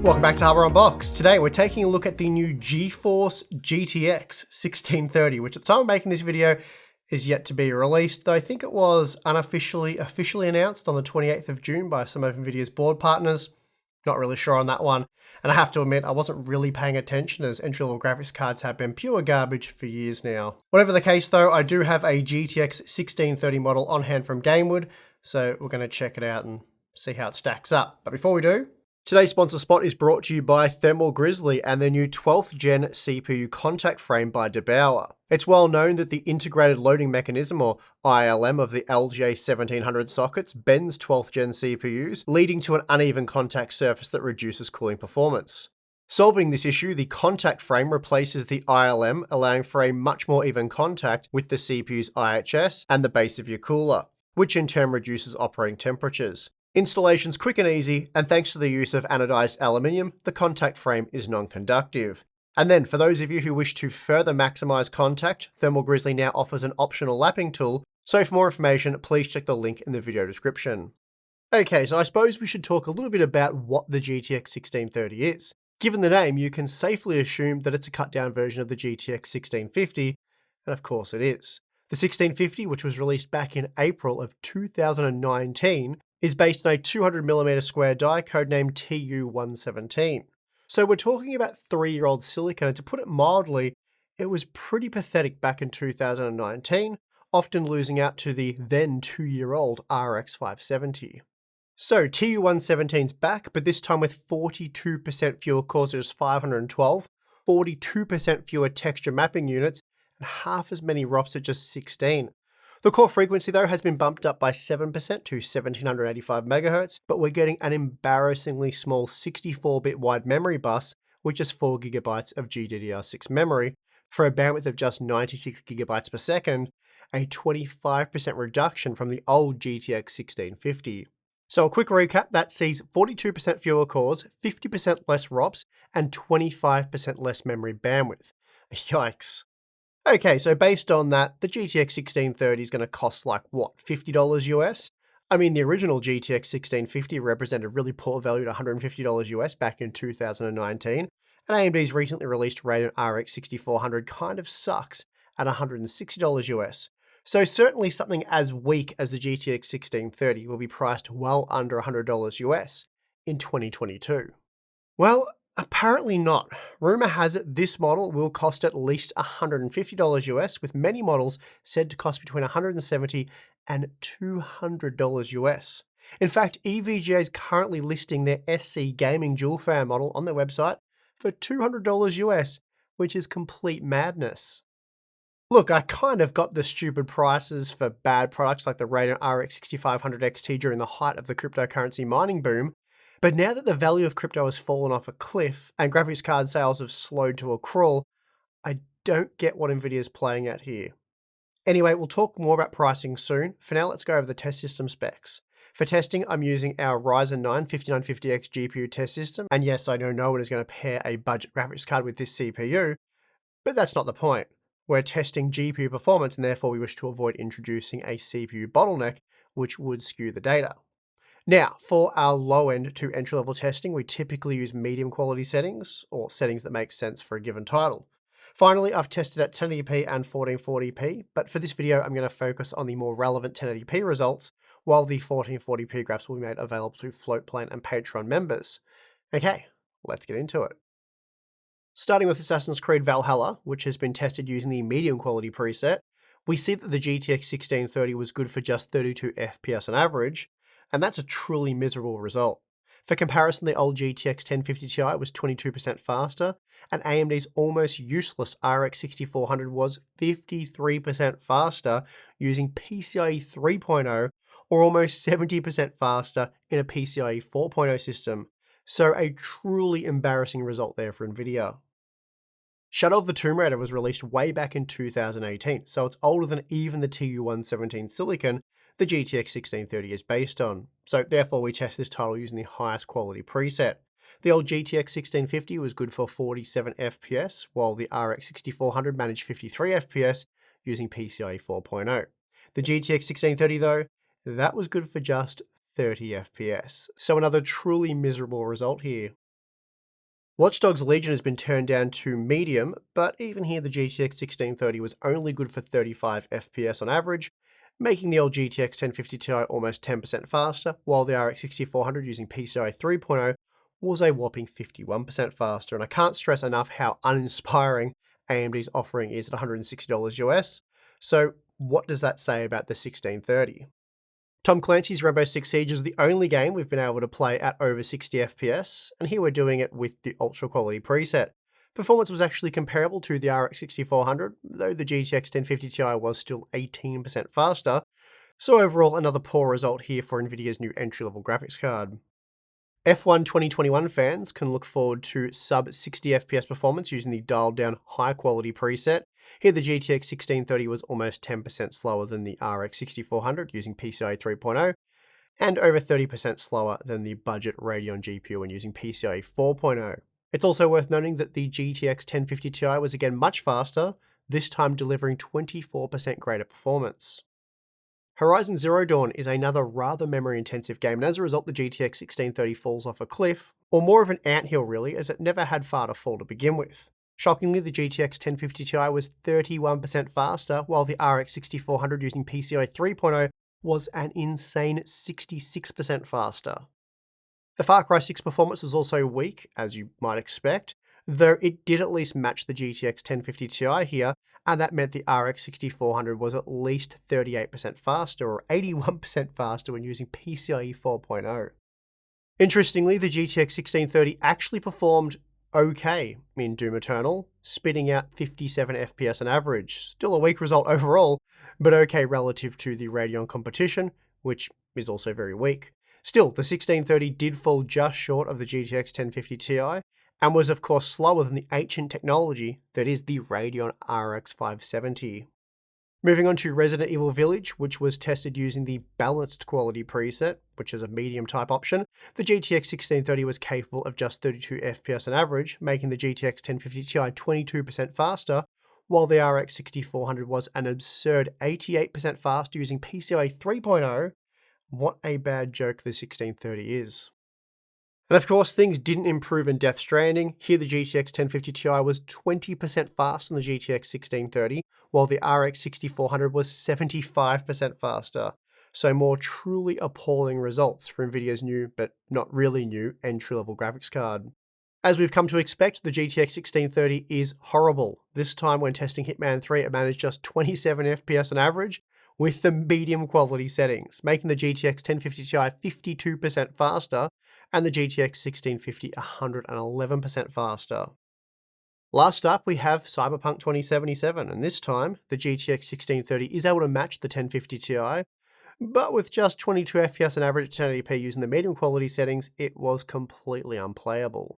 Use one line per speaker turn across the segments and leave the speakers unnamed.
Welcome back to Hardware Unboxed. Today we're taking a look at the new GeForce GTX 1630, which at the time of making this video is yet to be released, though I think it was officially announced on the 28th of June by some of NVIDIA's board partners. Not really sure on that one. And I have to admit, I wasn't really paying attention as entry-level graphics cards have been pure garbage for years now. Whatever the case though, I do have a GTX 1630 model on hand from Gamewood, so we're going to check it out and see how it stacks up. But before we do, today's sponsor spot is brought to you by Thermal Grizzly and their new 12th gen CPU contact frame by DeBauer. It's well known that the integrated loading mechanism, or ILM, of the LJ1700 sockets bends 12th gen CPUs, leading to an uneven contact surface that reduces cooling performance. Solving this issue, the contact frame replaces the ILM, allowing for a much more even contact with the CPU's IHS and the base of your cooler, which in turn reduces operating temperatures. Installation's quick and easy, and thanks to the use of anodized aluminium, the contact frame is non-conductive. And then, for those of you who wish to further maximize contact, Thermal Grizzly now offers an optional lapping tool, so for more information, please check the link in the video description. Okay, so I suppose we should talk a little bit about what the GTX 1630 is. Given the name, you can safely assume that it's a cut-down version of the GTX 1650, and of course it is. The 1650, which was released back in April of 2019, is based on a 200mm square die codenamed TU117. So we're talking about 3-year-old silicon, and to put it mildly, it was pretty pathetic back in 2019, often losing out to the then 2-year-old RX 570. So TU117's back, but this time with 42% fewer cores at just 512, 42% fewer texture mapping units, and half as many ROPs at just 16. The core frequency though has been bumped up by 7% to 1785 MHz, but we're getting an embarrassingly small 64-bit wide memory bus with just 4GB of GDDR6 memory for a bandwidth of just 96GB per second, a 25% reduction from the old GTX 1650. So a quick recap, that sees 42% fewer cores, 50% less ROPs, and 25% less memory bandwidth. Yikes. Okay, so based on that, the GTX 1630 is going to cost like, what, $50 US? I mean, the original GTX 1650 represented really poor value at $150 US back in 2019, and AMD's recently released Radeon RX 6400 kind of sucks at $160 US. So certainly something as weak as the GTX 1630 will be priced well under $100 US in 2022. Well, apparently not. Rumor has it this model will cost at least $150 US, with many models said to cost between $170 and $200 US. In fact, EVGA is currently listing their SC Gaming dual fan model on their website for $200 US, which is complete madness. Look, I kind of got the stupid prices for bad products like the Radeon RX 6500 XT during the height of the cryptocurrency mining boom, but now that the value of crypto has fallen off a cliff and graphics card sales have slowed to a crawl, I don't get what NVIDIA is playing at here. Anyway, we'll talk more about pricing soon. For now, let's go over the test system specs. For testing, I'm using our Ryzen 9 5950X GPU test system, and yes, I know no one is going to pair a budget graphics card with this CPU, but that's not the point. We're testing GPU performance, and therefore we wish to avoid introducing a CPU bottleneck, which would skew the data. Now, for our low-end to entry-level testing, we typically use medium quality settings, or settings that make sense for a given title. Finally, I've tested at 1080p and 1440p, but for this video, I'm going to focus on the more relevant 1080p results, while the 1440p graphs will be made available to Floatplane and Patreon members. Okay, let's get into it. Starting with Assassin's Creed Valhalla, which has been tested using the medium quality preset, we see that the GTX 1630 was good for just 32 FPS on average, and that's a truly miserable result. For comparison, the old GTX 1050 Ti was 22% faster, and AMD's almost useless RX 6400 was 53% faster using PCIe 3.0, or almost 70% faster in a PCIe 4.0 system. So a truly embarrassing result there for NVIDIA. Shadow of the Tomb Raider was released way back in 2018, so it's older than even the TU117 silicon the GTX 1630 is based on. So therefore we test this title using the highest quality preset. The old GTX 1650 was good for 47 FPS, while the RX 6400 managed 53 FPS using PCIe 4.0. The GTX 1630 though, that was good for just 30 FPS. So another truly miserable result here. Watch Dogs Legion has been turned down to medium, but even here the GTX 1630 was only good for 35 FPS on average, making the old GTX 1050 Ti almost 10% faster, while the RX 6400 using PCIe 3.0 was a whopping 51% faster. And I can't stress enough how uninspiring AMD's offering is at $160 US. So what does that say about the 1630? Tom Clancy's Rainbow Six Siege is the only game we've been able to play at over 60 FPS, and here we're doing it with the ultra quality preset. Performance was actually comparable to the RX 6400, though the GTX 1050 Ti was still 18% faster, so overall another poor result here for Nvidia's new entry-level graphics card. F1 2021 fans can look forward to sub 60 FPS performance using the dialed down high quality preset. Here the GTX 1630 was almost 10% slower than the RX 6400 using PCIe 3.0 and over 30% slower than the budget Radeon GPU when using PCIe 4.0. It's also worth noting that the GTX 1050 Ti was again much faster, this time delivering 24% greater performance. Horizon Zero Dawn is another rather memory-intensive game, and as a result the GTX 1630 falls off a cliff, or more of an anthill really, as it never had far to fall to begin with. Shockingly, the GTX 1050 Ti was 31% faster, while the RX 6400 using PCIe 3.0 was an insane 66% faster. The Far Cry 6 performance was also weak, as you might expect, though it did at least match the GTX 1050 Ti here, and that meant the RX 6400 was at least 38% faster or 81% faster when using PCIe 4.0. Interestingly, the GTX 1630 actually performed okay in Doom Eternal, spitting out 57 FPS on average. Still a weak result overall, but okay relative to the Radeon competition, which is also very weak. Still, the 1630 did fall just short of the GTX 1050 Ti, and was of course slower than the ancient technology that is the Radeon RX 570. Moving on to Resident Evil Village, which was tested using the balanced quality preset, which is a medium type option, the GTX 1630 was capable of just 32 FPS on average, making the GTX 1050 Ti 22% faster, while the RX 6400 was an absurd 88% faster using PCIe 3.0. What a bad joke the 1630 is. And of course, things didn't improve in Death Stranding. Here the GTX 1050 Ti was 20% faster than the GTX 1630, while the RX 6400 was 75% faster. So more truly appalling results for Nvidia's new, but not really new, entry-level graphics card. As we've come to expect, the GTX 1630 is horrible. This time when testing Hitman 3, it managed just 27 FPS on average, with the medium quality settings, making the GTX 1050 Ti 52% faster and the GTX 1650 111% faster. Last up, we have Cyberpunk 2077, and this time, the GTX 1630 is able to match the 1050 Ti, but with just 22 FPS on average at 1080p using the medium quality settings, it was completely unplayable.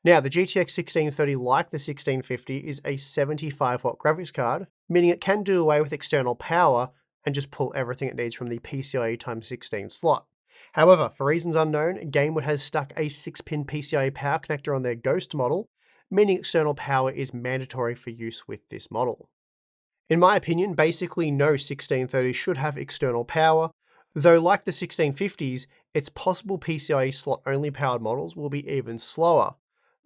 Now, the GTX 1630, like the 1650, is a 75-watt graphics card, meaning it can do away with external power and just pull everything it needs from the PCIe x16 slot. However, for reasons unknown, Gamewood has stuck a 6-pin PCIe power connector on their Ghost model, meaning external power is mandatory for use with this model. In my opinion, basically no 1630 should have external power, though like the 1650s, it's possible PCIe slot-only powered models will be even slower.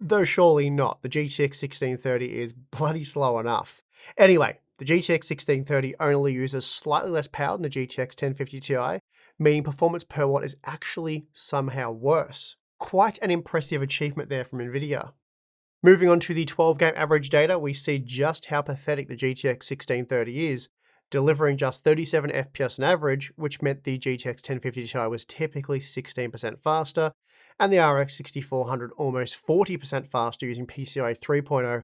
Though surely not, the GTX 1630 is bloody slow enough. Anyway, the GTX 1630 only uses slightly less power than the GTX 1050 Ti, meaning performance per watt is actually somehow worse. Quite an impressive achievement there from Nvidia. Moving on to the 12-game average data, we see just how pathetic the GTX 1630 is, delivering just 37 FPS on average, which meant the GTX 1050 Ti was typically 16% faster, and the RX 6400 almost 40% faster using PCIe 3.0,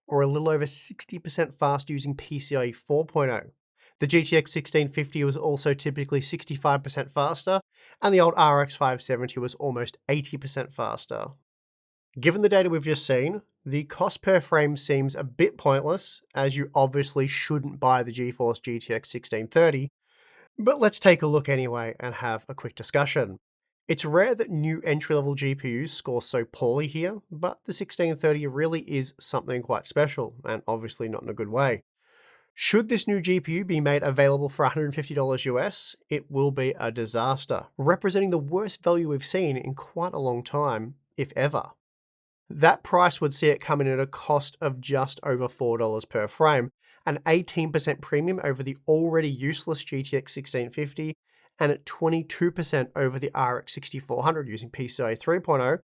or a little over 60% faster using PCIe 4.0. The GTX 1650 was also typically 65% faster, and the old RX 570 was almost 80% faster. Given the data we've just seen, the cost per frame seems a bit pointless, as you obviously shouldn't buy the GeForce GTX 1630, but let's take a look anyway and have a quick discussion. It's rare that new entry-level GPUs score so poorly here, but the 1630 really is something quite special, and obviously not in a good way. Should this new GPU be made available for $150 US, it will be a disaster, representing the worst value we've seen in quite a long time, if ever. That price would see it come in at a cost of just over $4 per frame, an 18% premium over the already useless GTX 1650, and at 22% over the RX 6400 using PCIe 3.0,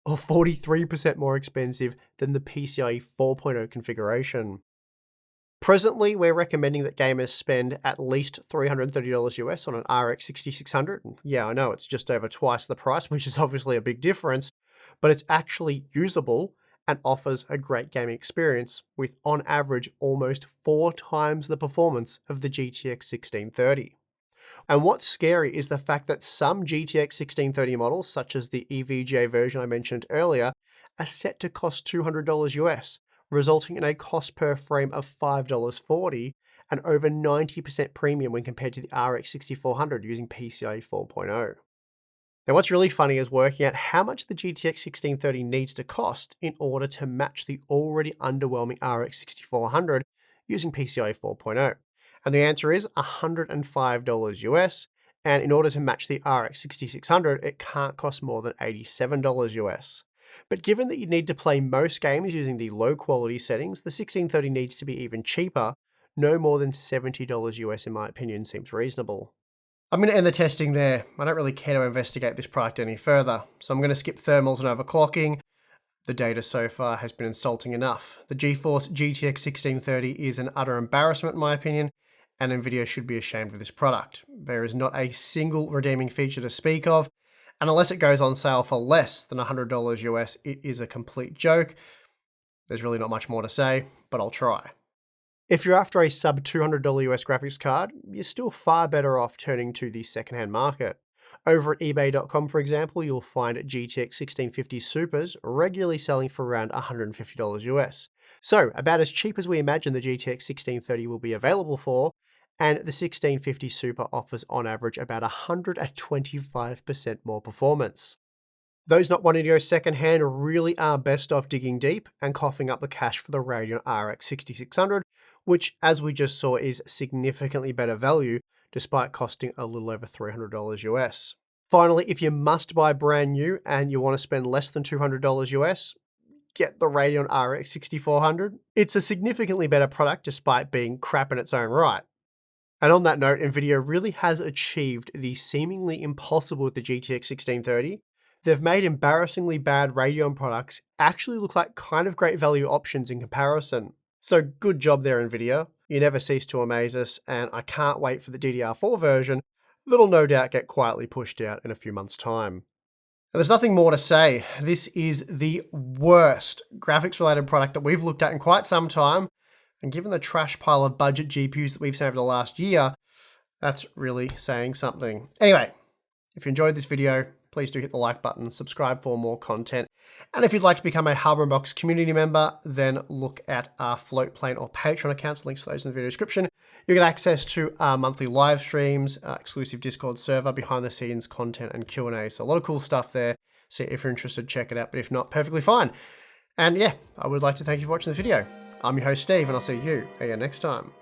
or 43% more expensive than the PCIe 4.0 configuration. Presently, we're recommending that gamers spend at least $330 US on an RX 6600. Yeah, I know it's just over twice the price, which is obviously a big difference, but it's actually usable and offers a great gaming experience with, on average, almost 4 times the performance of the GTX 1630. And what's scary is the fact that some GTX 1630 models, such as the EVGA version I mentioned earlier, are set to cost $200 US, resulting in a cost per frame of $5.40 and over 90% premium when compared to the RX 6400 using PCIe 4.0. Now, what's really funny is working out how much the GTX 1630 needs to cost in order to match the already underwhelming RX 6400 using PCIe 4.0. And the answer is $105 US, and in order to match the RX 6600, it can't cost more than $87 US. But given that you need to play most games using the low quality settings, the 1630 needs to be even cheaper. No more than $70 US in my opinion seems reasonable. I'm going to end the testing there. I don't really care to investigate this product any further, so I'm going to skip thermals and overclocking. The data so far has been insulting enough. The GeForce GTX 1630 is an utter embarrassment in my opinion, and Nvidia should be ashamed of this product. There is not a single redeeming feature to speak of, and unless it goes on sale for less than $100 US, it is a complete joke. There's really not much more to say, but I'll try. If you're after a sub $200 US graphics card, you're still far better off turning to the secondhand market. Over at eBay.com, for example, you'll find GTX 1650 Supers regularly selling for around $150 US. So, about as cheap as we imagine the GTX 1630 will be available for, and the 1650 Super offers on average about 125% more performance. Those not wanting to go secondhand really are best off digging deep and coughing up the cash for the Radeon RX 6600, which, as we just saw, is significantly better value despite costing a little over $300 US. Finally, if you must buy brand new and you want to spend less than $200 US, get the Radeon RX 6400. It's a significantly better product despite being crap in its own right. And on that note, Nvidia really has achieved the seemingly impossible with the GTX 1630. They've made embarrassingly bad Radeon products actually look like kind of great value options in comparison. So good job there, Nvidia. You never cease to amaze us, and I can't wait for the DDR4 version that'll no doubt get quietly pushed out in a few months' time. And there's nothing more to say. This is the worst graphics-related product that we've looked at in quite some time, and given the trash pile of budget GPUs that we've seen over the last year, that's really saying something. Anyway, if you enjoyed this video, please do hit the like button, subscribe for more content. And if you'd like to become a Hardware Unboxed community member, then look at our Floatplane or Patreon accounts, links for those in the video description. You get access to our monthly live streams, exclusive Discord server, behind the scenes content and Q&A. So a lot of cool stuff there. So if you're interested, check it out, but if not, perfectly fine. And yeah, I would like to thank you for watching this video. I'm your host, Steve, and I'll see you again next time.